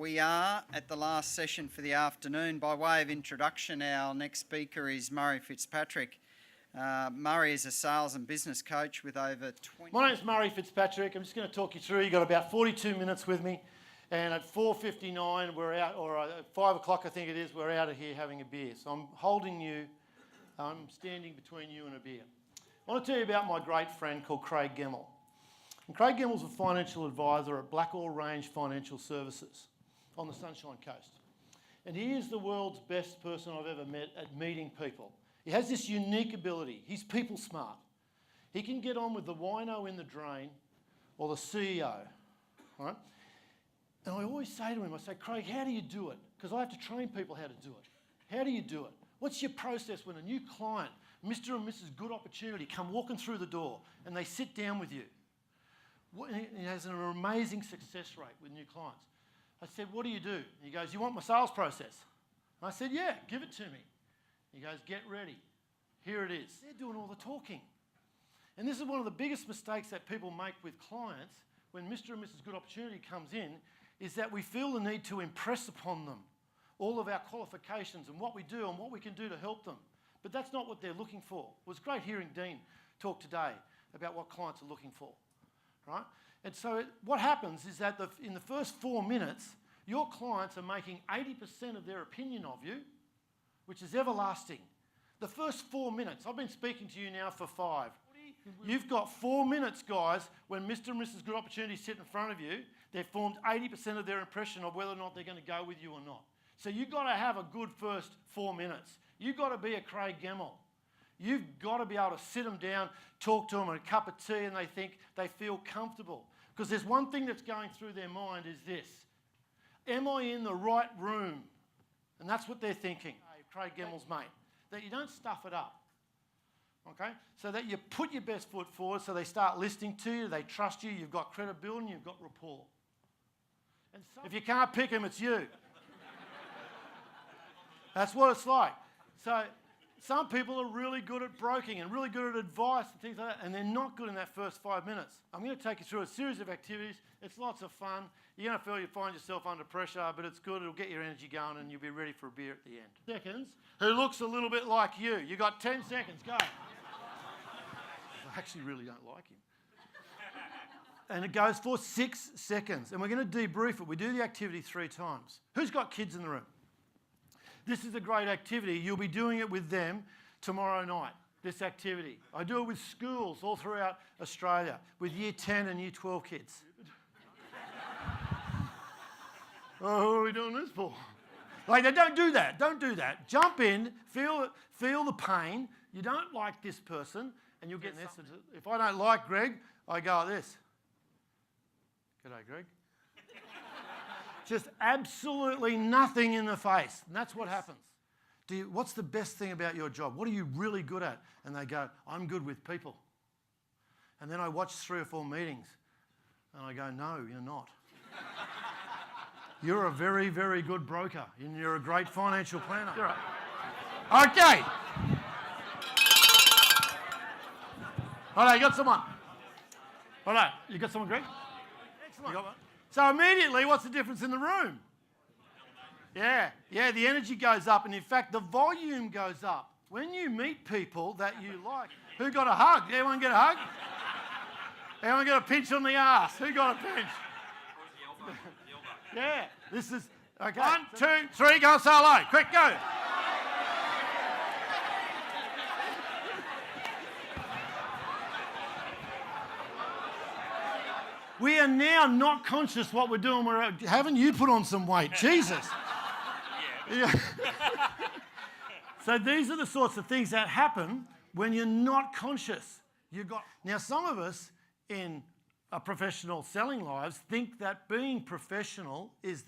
We are at the last session for the afternoon. By way of introduction, our next speaker is Murray Fitzpatrick. Murray is a sales and business coach with over 20... My name's Murray Fitzpatrick. I'm just going to talk you through. You've got about 42 minutes with me. And at 4:59, we're out, or at 5 o'clock, I think it is, we're out of here having a beer. So I'm holding you, I'm standing between you and a beer. I want to tell you about my great friend called Craig Gemmell. And Craig Gemmell's a financial advisor at Blackall Range Financial Services on the Sunshine Coast. And he is the world's best person I've ever met at meeting people. He has this unique ability. He's people smart. He can get on with the wino in the drain or the CEO, right? And I always say to him, I say, Craig, how do you do it? Because I have to train people how to do it. How do you do it? What's your process when a new client, Mr. and Mrs. Good Opportunity, come walking through the door and they sit down with you? He has an amazing success rate with new clients. I said, what do you do? And he goes, you want my sales process? And I said, yeah, give it to me. He goes, get ready. Here it is. They're doing all the talking. And this is one of the biggest mistakes that people make with clients when Mr. and Mrs. Good Opportunity comes in, is that we feel the need to impress upon them all of our qualifications and what we do and what we can do to help them. But that's not what they're looking for. It was great hearing Dean talk today about what clients are looking for, right? And so what happens is that in the first 4 minutes, your clients are making 80% of their opinion of you, which is everlasting. The first 4 minutes, I've been speaking to you now for 5. You've got 4 minutes, guys, when Mr. and Mrs. Good Opportunity sit in front of you, they've formed 80% of their impression of whether or not they're going to go with you or not. So you've got to have a good first 4 minutes. You've got to be a Craig Gemmell. You've got to be able to sit them down, talk to them and a cup of tea, and they feel comfortable. Because there's one thing that's going through their mind is this: am I in the right room? And that's what they're thinking. Craig Gemmell's mate. That you don't stuff it up. Okay? So that you put your best foot forward so they start listening to you, they trust you, you've got credibility, you've got rapport. And if you can't pick them, it's you. That's what it's like. So some people are really good at broking and really good at advice and things like that, and they're not good in that first 5 minutes. I'm going to take you through a series of activities. It's lots of fun. You're going to feel you find yourself under pressure, but it's good. It'll get your energy going, and you'll be ready for a beer at the end. Seconds. Who looks a little bit like you? You got 10 seconds. Go. I actually really don't like him. And it goes for 6 seconds. And we're going to debrief it. We do the activity 3 times. Who's got kids in the room? This is a great activity. You'll be doing it with them tomorrow night, this activity. I do it with schools all throughout Australia, with Year 10 and Year 12 kids. Oh, who are we doing this for? Like, don't do that. Don't do that. Jump in, feel the pain. You don't like this person, and you'll get this. If I don't like Greg, I go like this. G'day, Greg. Just absolutely nothing in the face. And that's what happens. What's the best thing about your job? What are you really good at? And they go, I'm good with people. And then I watch 3 or 4 meetings, and I go, no, you're not. You're a very, very good broker, and you're a great financial planner. You're right. Okay. All right, you got someone. All right, you got someone, Greg? Excellent. You got one? So immediately, what's the difference in the room? Yeah, the energy goes up, and in fact, the volume goes up. When you meet people that you like, who got a hug? Anyone get a hug? Anyone get a pinch on the ass? Who got a pinch? Yeah, this is, okay. 1, 2, 3, go solo. Quick, go. We are now not conscious what we're doing. Haven't you put on some weight? Jesus. Yeah. So these are the sorts of things that happen when you're not conscious. Now, some of us in our professional selling lives think that being professional is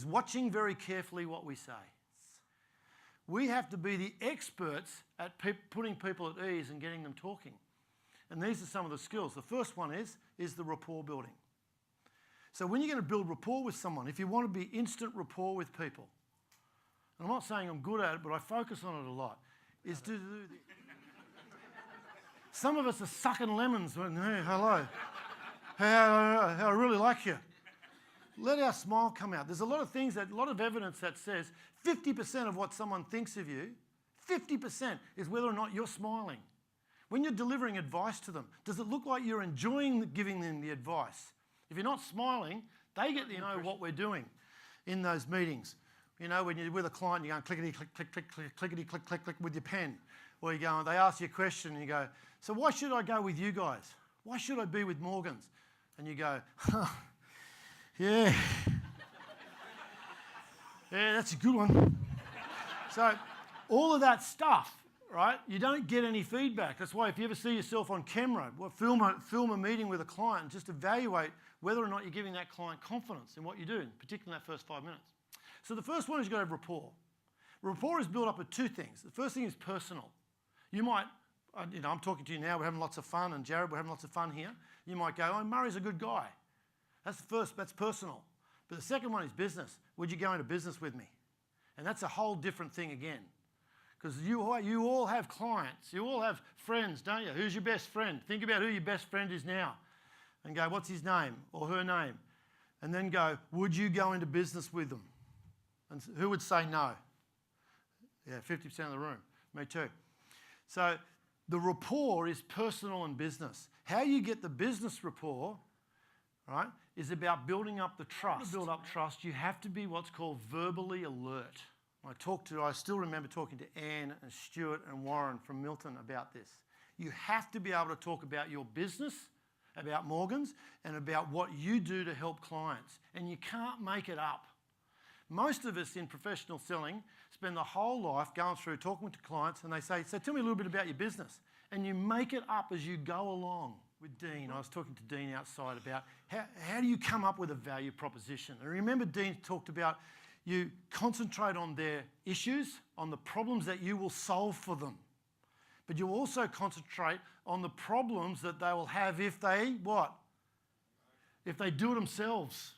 watching very carefully what we say. We have to be the experts at putting people at ease and getting them talking. And these are some of the skills. The first one is the rapport building. So when you're going to build rapport with someone, if you want to be instant rapport with people, and I'm not saying I'm good at it, but I focus on it a lot, is to do some of us are sucking lemons when, hey, hello. Hey, I really like you. Let our smile come out. There's a lot of things, a lot of evidence that says 50% of what someone thinks of you, 50% is whether or not you're smiling. When you're delivering advice to them, does it look like you're enjoying giving them the advice? If you're not smiling, they get to know what we're doing in those meetings. You know, when you're with a client, you're going clickety, click, click, click, click, clickety, click, click, click with your pen. Or you go, they ask you a question and you go, so why should I go with you guys? Why should I be with Morgans? And you go, yeah. Yeah, that's a good one. So all of that stuff, right, you don't get any feedback. That's why if you ever see yourself on camera, film a meeting with a client and just evaluate whether or not you're giving that client confidence in what you're doing, particularly in that first 5 minutes. So the first one is you've got to have rapport. Rapport is built up of two things. The first thing is personal. You might, I'm talking to you now, we're having lots of fun, and Jared, we're having lots of fun here. You might go, oh, Murray's a good guy. That's the first, that's personal. But the second one is business. Would you go into business with me? And that's a whole different thing again. Because you all have clients, you all have friends, don't you? Who's your best friend? Think about who your best friend is now. And go, what's his name or her name? And then go, would you go into business with them? And who would say no? Yeah, 50% of the room. Me too. So the rapport is personal and business. How you get the business rapport, right, is about building up the trust. To build up trust, you have to be what's called verbally alert. I still remember talking to Anne and Stuart and Warren from Milton about this. You have to be able to talk about your business, about Morgans, and about what you do to help clients. And you can't make it up. Most of us in professional selling spend the whole life going through talking to clients and they say, so tell me a little bit about your business. And you make it up as you go along. With Dean, I was talking to Dean outside about how do you come up with a value proposition? And remember Dean talked about you concentrate on their issues, on the problems that you will solve for them. But you also concentrate on the problems that they will have if they, what? If they do it themselves.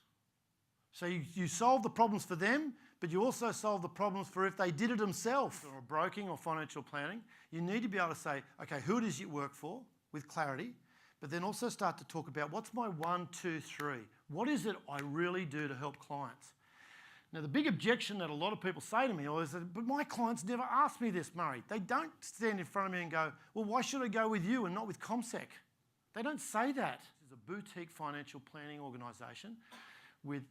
So you solve the problems for them, but you also solve the problems for if they did it themselves. Or broking or financial planning, you need to be able to say, okay, who does it work for with clarity, but then also start to talk about what's my 1, 2, 3? What is it I really do to help clients? Now, the big objection that a lot of people say to me is, but my clients never ask me this, Murray. They don't stand in front of me and go, well, why should I go with you and not with CommSec? They don't say that. This is a boutique financial planning organisation with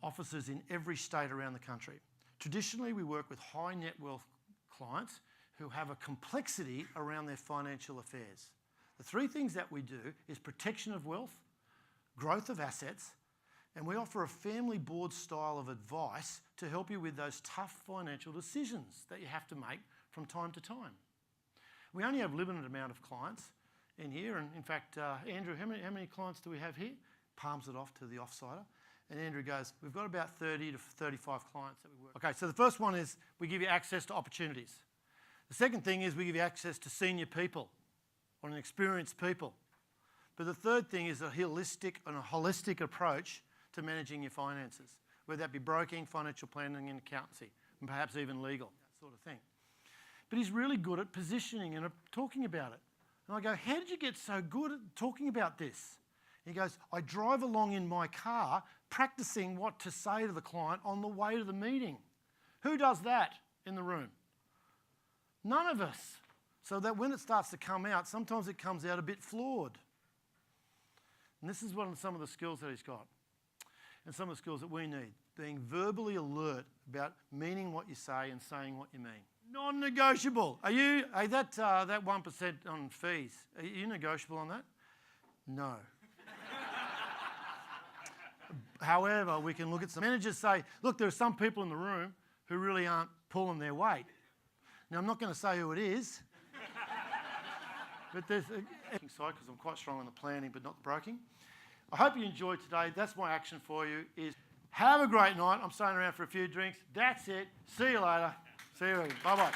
offices in every state around the country. Traditionally, we work with high net wealth clients who have a complexity around their financial affairs. The three things that we do is protection of wealth, growth of assets, and we offer a family board style of advice to help you with those tough financial decisions that you have to make from time to time. We only have a limited amount of clients in here, and in fact, Andrew, how many clients do we have here? Palms it off to the offsider. And Andrew goes, we've got about 30 to 35 clients that we work with. Okay, so the first one is we give you access to opportunities. The second thing is we give you access to senior people or experienced people. But the third thing is a holistic approach to managing your finances, whether that be broking, financial planning and accountancy, and perhaps even legal, that sort of thing. But he's really good at positioning and talking about it. And I go, how did you get so good at talking about this? He goes, I drive along in my car practicing what to say to the client on the way to the meeting. Who does that in the room? None of us. So that when it starts to come out, sometimes it comes out a bit flawed. And this is some of the skills that he's got. And some of the skills that we need. Being verbally alert about meaning what you say and saying what you mean. Non-negotiable. That 1% on fees, are you negotiable on that? No. However, we can look at some managers say, look, there are some people in the room who really aren't pulling their weight. Now, I'm not going to say who it is, but there's because I'm quite strong on the planning but not the broking. I hope you enjoyed today. That's my action for you is have a great night. I'm staying around for a few drinks. That's it. See you later. See you later. Bye-bye.